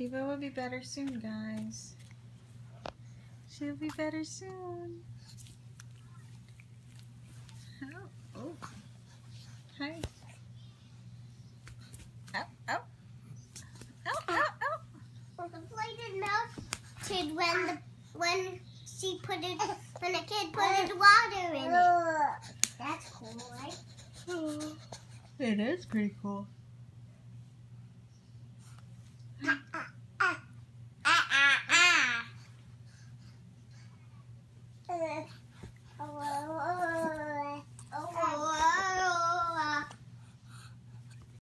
Eva will be better soon, guys. She'll be better soon. Oh. Hi. Oh, oh. Oh, oh, oh. The plate melted when she put it, when the kid put water in it. That's cool, right? It is pretty cool.